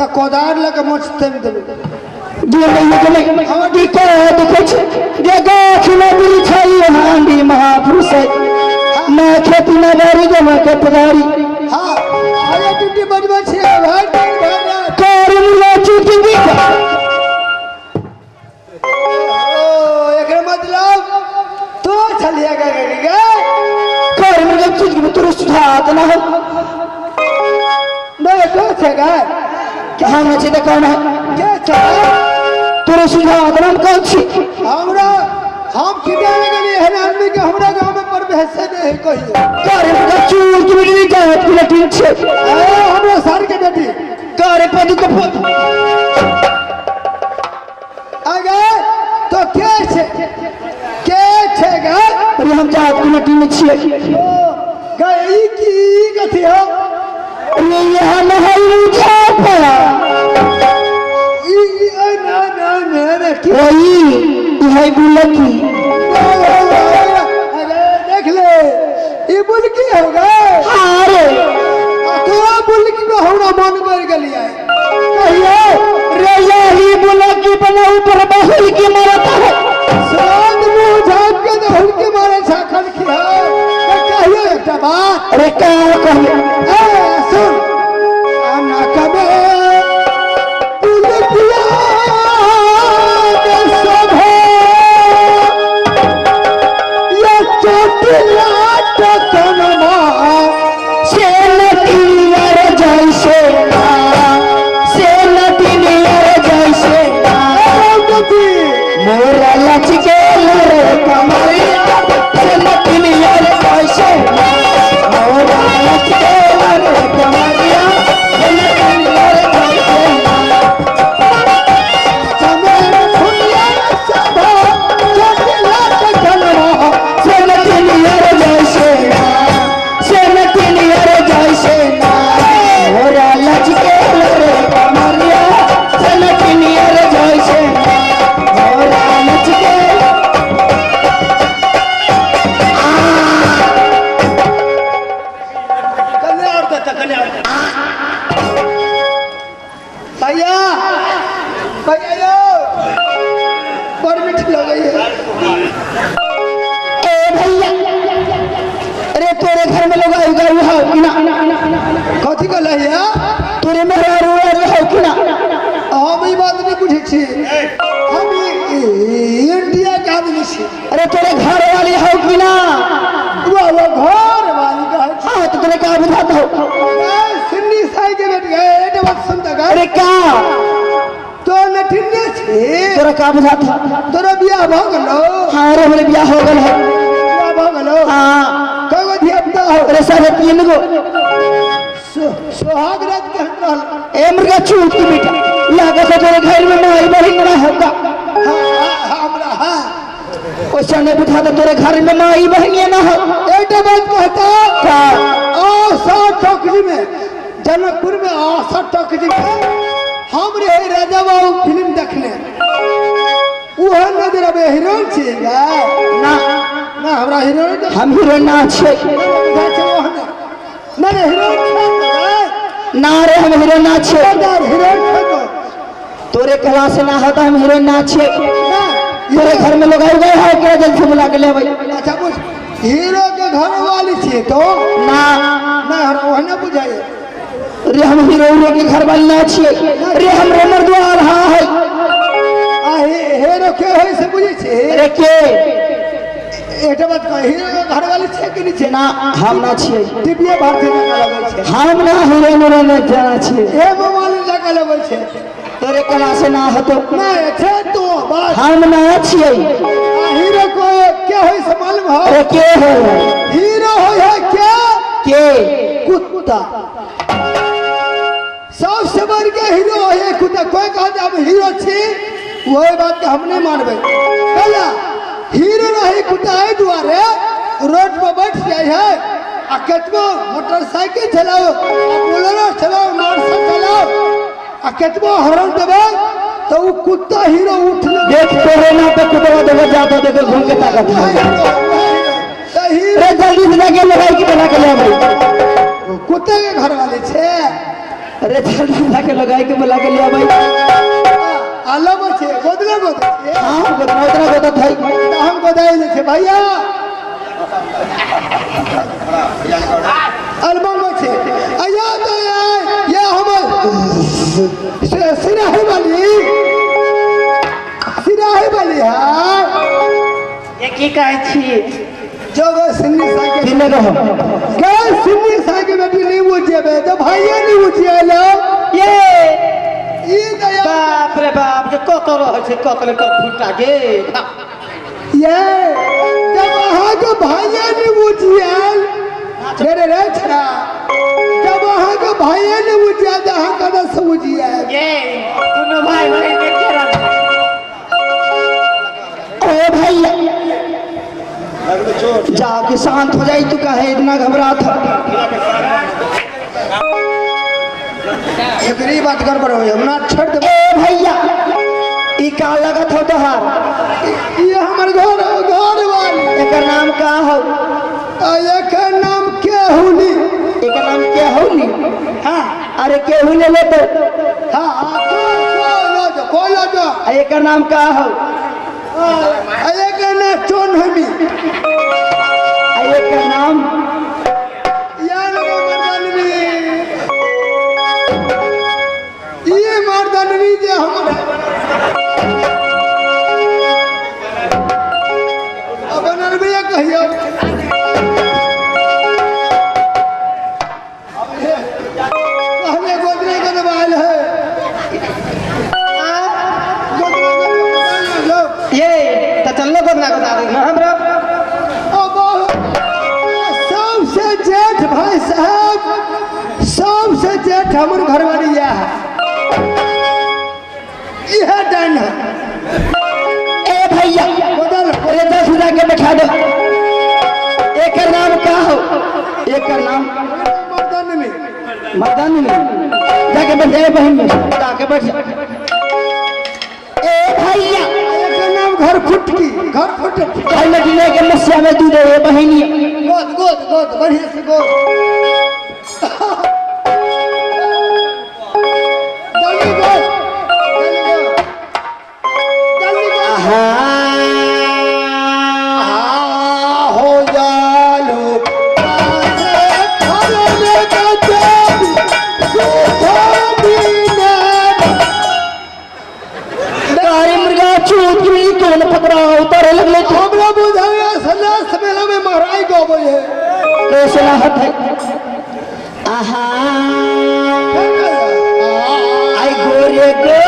तो कोदार लगे मचते में देबे ये नहीं हमारी को देखो जगह खिला मिली छाई हांडी महापुरुष मैं खेती न बारी जमा के पधारी हां आया ड्यूटी बजवा छे भाई कर मुला चुटी भी ओ एकरा मतलब तो चलिया गया कर मुला चुटी में तो सुधात ना हो नहीं तो छेगा क्या हम अच्छे कौन है क्या छेगा तोरे सुधात नाम कौन छी हमरा हम किने लगे है आदमी के हमरा गांव में पर भैसे नहीं कहियो कर मुला चूर की मिली जात की लटी छे हमरा सर के बेटी करे पदु को पद आगे तो क्या छेगा अरे हम जात की लटी में छिए गई की कथी हो अरे यहाँ महल मुझे पड़ा ना वही यही बुलकी देख ले ये बुलकी होगा अरे तो बुलकी में हमरा मन कर गलिया कहियो रे यही बुलकी बना ऊपर बहुल की मरता है साथ मुंह झाप के तो हुलके मारे छाखन की है कहियो एकटा बात अरे क्या कहियो सुन आना कबे बुलकिया के सभा ये चोटिला टकनमा से नटियर जैसे मोरा लचके लरे कमरिया से नटियर जैसे मोरा लचके लरे कमरिया से नटियर जैसे चमन फुलिया सभा चोटिला टकनमा से नटियर जैसे मोरा लचके लरे कमरिया से नटियर जैसे मोरा लचके कल्याण देता कल्याण भैया भैया बड़ मीठी लग गई है ए भैया अरे तोरे घर में लोग आयु गए हो कि ना कथी कल है तोरे में रो हो कि ना हम ई बात नहीं बुझे छी हम इंडिया के आदमी छी अरे तोरे घर वाली हो कि ना वो घर वाली का है हाँ तो तोरे क्या बुझाता हो सिन्नी साई के बेट गए एटे बात सुनता गए अरे क्या तो नठिन्ने छी तोरा क्या बुझाता तोरा बियाह भ गेलो हाँ रे मेरे ब्याह हो गल है बियाह भ गेलो हाँ कगो धिया पुता हो अरे सारे 3 गो सोहाग रात के हट रहल ए मुर्गा चूत की बेटा लागे से तोरे घर में माई बहिन ना होगा हमरा हां ओसे ने बुझाता तोरे घर में माई बहिन ना हो एटे बात कहता का आशा टोकरी में जनकपुर में आशा टोकरी में हम रे राजा बाबू फिल्म देखने वो नजर अब हीरोइन छेगा ना ना हमरा हीरोइन हम हीरो ना छे ना रे हीरोइन ना रे हम हीरो ना छे हीरोइन तोरे कला से ना होता हम हीरो ना छे ना तोरे घर में लोग आ गए हो के जल्दी बुला के ले भाई अच्छा बुझ हीरो के घर वाली छे तो ना ना हमरा वो ना बुझाए रे हम हीरो के घर वाले ना छे रे हम रोमर द्वार हां है आ हीरो के होय से बुझे छे रे के एटा बात कह हीरो के घर वाली छे कि नहीं छे ना हम ना छे दिव्य भारती लगा लगे छे हम ना हीरो ना जाना छे ए मोबाइल लगा लगे छे तोरे कला से ना होतो ना छे तो बात हम ना छे हीरो को क्या होय से मालूम हो रे के हो हीरो होय है क्या के कुत्ता सबसे बड़ के हीरो है कुत्ता कोई कहता हम हीरो छी वही बात के हम नहीं मानबे कला हीरो रही कुत्ता है दुआरे रोड पर बैठ जाए है आ केतबो मोटरसाइकिल चलाओ आ बोलेरो चलाओ मोटरसाइकिल चलाओ आ केतबो हॉर्न देबे तो वो कुत्ता हीरो उठ देख तोरे ना पे कुत्ता देखो जाता देखो घूम के ताकत है रे जल्दी से जाके लड़ाई की बना के ले भाई कुत्ते के घर वाले छे अरे चल के लगाई के बुला के लिया भाई। अलग छे गोदला गोद हाँ गोदना उतना गोदा था हम गोदाई ले छे भैया एल्बम छे आया तो ये हमर सिराही वाली है ये की कहै छी जोगो सिन्नी साके दिने रहो गल सिन्नी साके बेटी नहीं बुझेबे तो भैया नहीं बुझेलो ये ई दया बाप रे बाप के कोतरो है छै कोतले कर फुटा गे ये जब वहां के भैया नहीं बुझियल रे छड़ा जब वहां के भैया नहीं बुझियल तो हां कदा से बुझियल ये दोनों भाई भाई देखे रहा ओ भैया जाके शांत हो जाई तू काहे इतना घबरा था एकरी बात कर पर हो ना छोड़ दे ए भैया ई का लगत हो तोहार ये हमर घर वाली एकर नाम का हो एकर नाम क्या हुली एकर नाम क्या होली हां अरे केहू ले ले तो हां कोलो जो आ एकर नाम का हो एकर नाम चोन हमी आ एकर नाम यार मर्दानवी ये मर्दानवी जे हमर अब नरवी कहियो कहले गोदरे के दबाल है गोदरे के दबाल लो ये तो चलने को ना बता दे ना हमरा सबसे जेठ भाई साहब सबसे जेठ हमर घरवाली यह डन है ए भैया बदल अरे 10,000 के बैठा दो एकर नाम का हो एकर नाम मर्दन में मर्दान में जाके बैठ जाए बहन में जाके बैठ जा। ए भैया एकर नाम घर फुटकी घर फुटकी कल दिने के मस्या में दूध है बहनी गोद गोद गोद बढ़िया से गोद जल्दी गोद जल्दी गोद हो जालो गाड़ी मुर्गा चूत की कौन पकड़ा उतारे लगले तो हमरा बुझाया सलास मेला में महराई गोबे है कैसे लाहत है आहा आई गोरे गो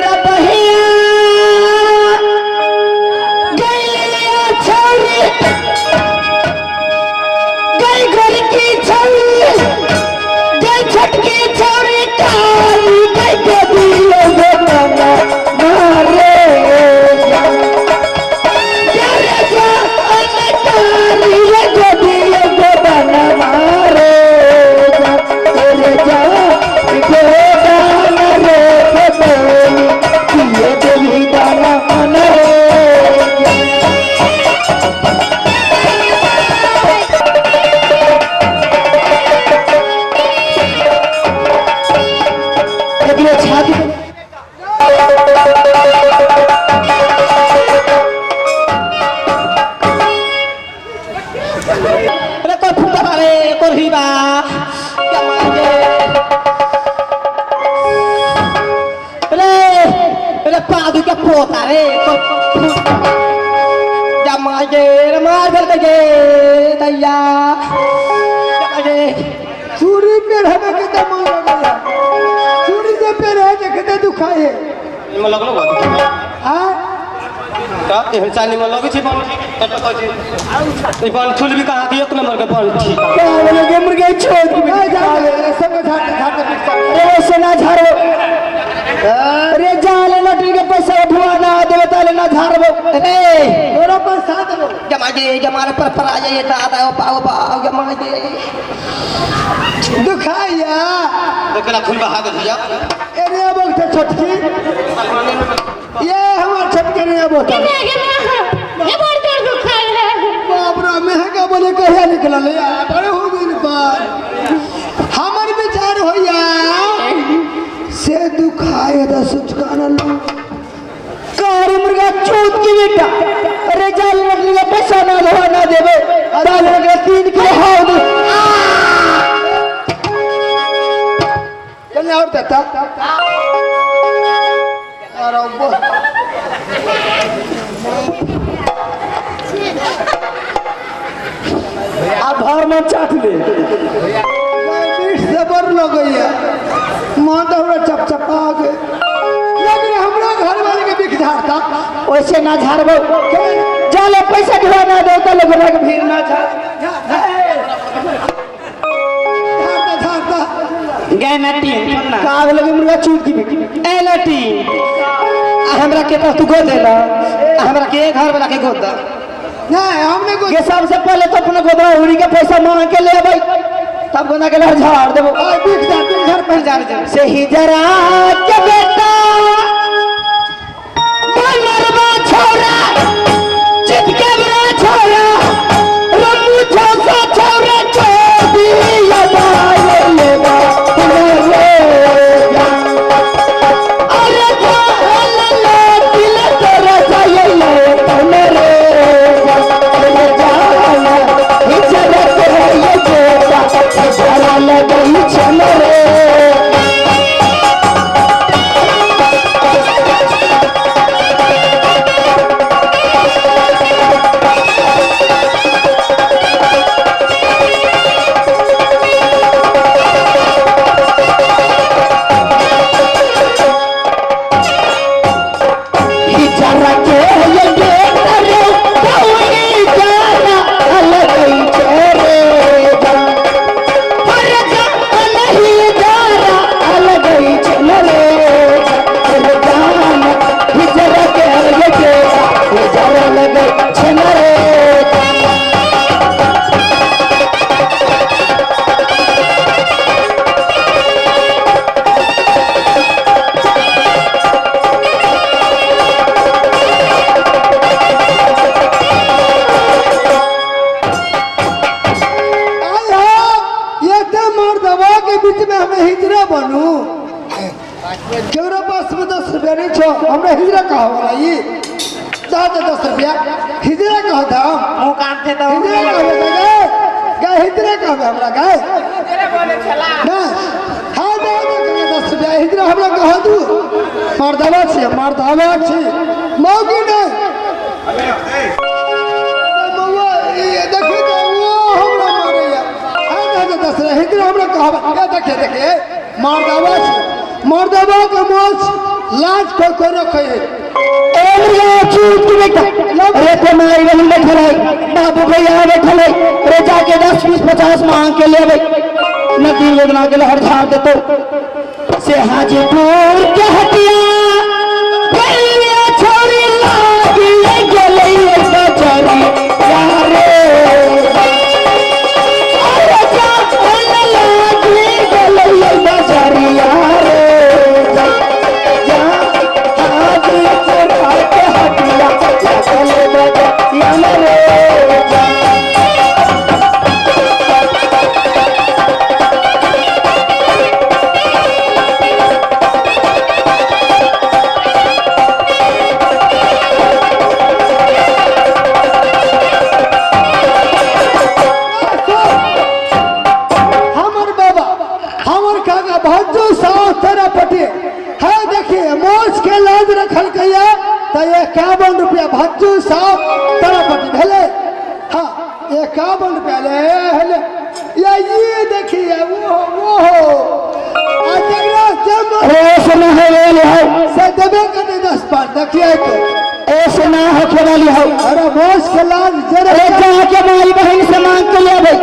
रबहिया गैलिया छौरी गई घर की छौरी गई छटकी छौरी काली गई के दिलो गोना मारे यारे जा अनकारी ये गोदियो गोना मारे रे जा गोदाना रे गोदनी किए देवी दाना मन रे एकरे छाती अरे कोई फुटा रे कोई ही बा क्या मांगे अरे पादू क्या पोता रे क्या मांगे रे मार कर के दैया अरे चूड़ी पे हमें कितना मन लगा चूड़ी से पे रहे देखते दुखाए निम लगलो बात हां का एहन सा निम लगे छी बन तब कहै छी ई बन फूल भी कहा कि एक नंबर के बन छी क्या बोले के मुर्गे छोड़ आ जा सब झाड़ झाड़ अरे सेना झाड़ो अरे जाले लटरी के पैसा उठवा ना देवे ताले ना झाड़बो रे तोरा पर साथ दो जमाने पर आ जाइए दादा पाओ पाओ जमाने दुखाया देखला फूल बहा दे भैया एने अब तो छोटकी ये हमार छोटके ने अब तो ये बड़ जोर दुखाई है बाप रे महंगा बोले कहिया निकलल यार बड़े हो दिन पर हमर में तू खाए तो सुचकाना लो कार मुर्गा चूत की बेटा अरे जाल रख लिया पैसा ना धोआ ना देवे जाल रख लिया 3 किलो हाउ दे चल और देता यार अब आप भर में चाट ले मीठ से बर लग गई मन तो हमरा चपचपा के लेकिन हमरा घर वाले के बिख झाड़ता वैसे ना झाड़बो जाले पैसा धोआ ना दे तो लोग के भीड़ ना झाड़ झाड़ता झाड़ता गए ना टीम काग लगे मुर्गा चूत की बेटी ए लटी हमरा के पास तू गोद देला हमरा के घर वाला के गोद दा नहीं हमने को ये सबसे पहले तो अपने गोदरा उड़ी के पैसा मांग के ले भाई तब गोदा के लड़ झाड़ देबो बिख झाड़ते घर पर जा रहे से ही जरा के बेटा बनरवा छोरा चितके बड़ा छोरा रमू छोसा छोरा छोड़ी लगा लेगा अरे जान ले दिल तेरा चाहिए ले तमरे अरे जान ही जरा के ये बेटा जरा लगी चमरे केवरा पास में 10 रुपया नहीं छो हमने हिजरा कहा वाला ये दादा 10 रुपया हिजरा कहा था मुंह काटते तो हिजरा कहा गए हिजरा कहा हमरा गए ना हाँ दादा कहा 10 रुपया हिजरा हमरा कहा दू मर्दावा छे मौकी नहीं मौवा ये देखिए तो वो हमरा मारे या हाँ दादा 10 रुपया हिजरा हमरा कहा देखिए मर्दावा के मोच लाज को रखे एरिया चूत की बेटा अरे तो मारी बहन बैठल है बाबू भैया बैठल है अरे जाके 10 20 50 मांग के ले भाई नदी योजना के लहर झाड़ दे तो से हाजीपुर के हटिया गलिया छोरी लागी गलिया बचारी यारे अरे जा लागी गलिया बचारी यारे तो 51 रुपया भज्जू 100 तरपति भेले हाँ 51 रुपया ले या ये देखिए वो ऐसे ना हो से देवे करने 10 पाँच देखिए तो ऐसे ना होके वाली हो अरे मोश के लाज जरा जाके माई बहन से मांग के ले भाई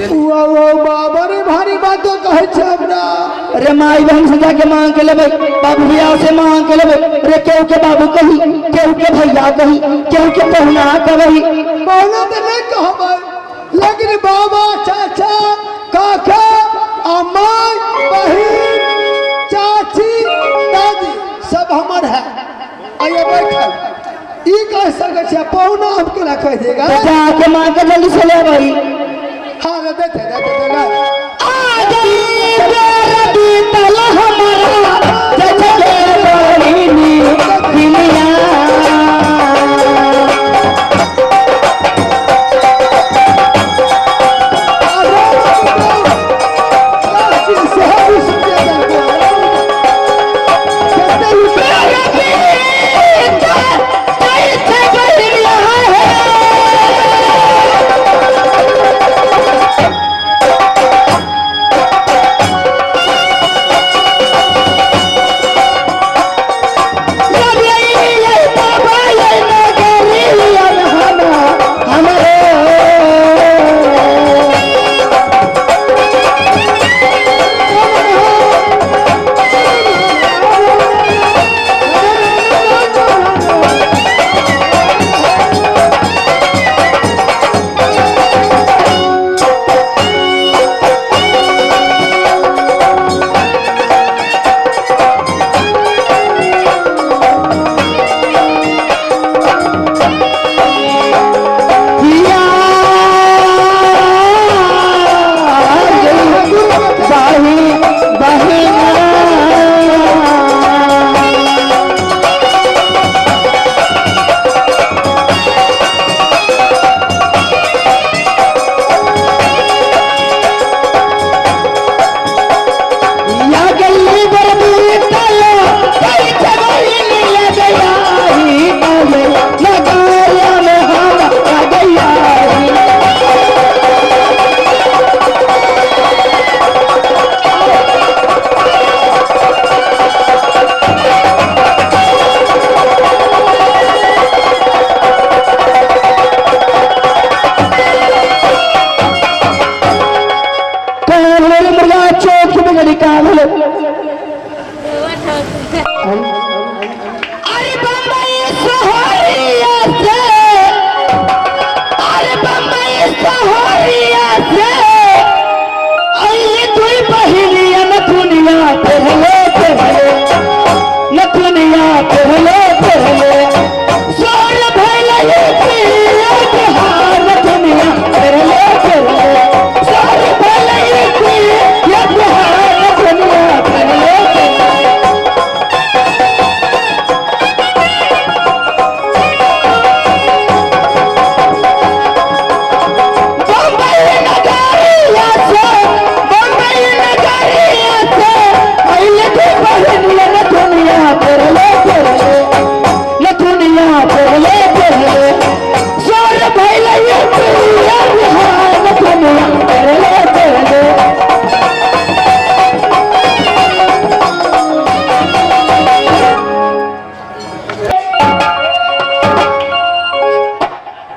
वो बाबा रे भारी बातों कहे छे हमरा अरे माई बहन से जाके मांग के ले भाई बाबू भैया से मांग के ले भाई अरे केहू के बाबू कही केहू के भैया कही केहू के पहुना कही पहुना तो नहीं कहबै लेकिन बाबा चाचा काका अम्मा बहन चाची दादी सब हमर है आइए बैठल ई कह सके छे पहुना हम केना कह देगा जाके मांग के जल्दी से ले भाई हाँ देते आ गई रबी तला हम पहले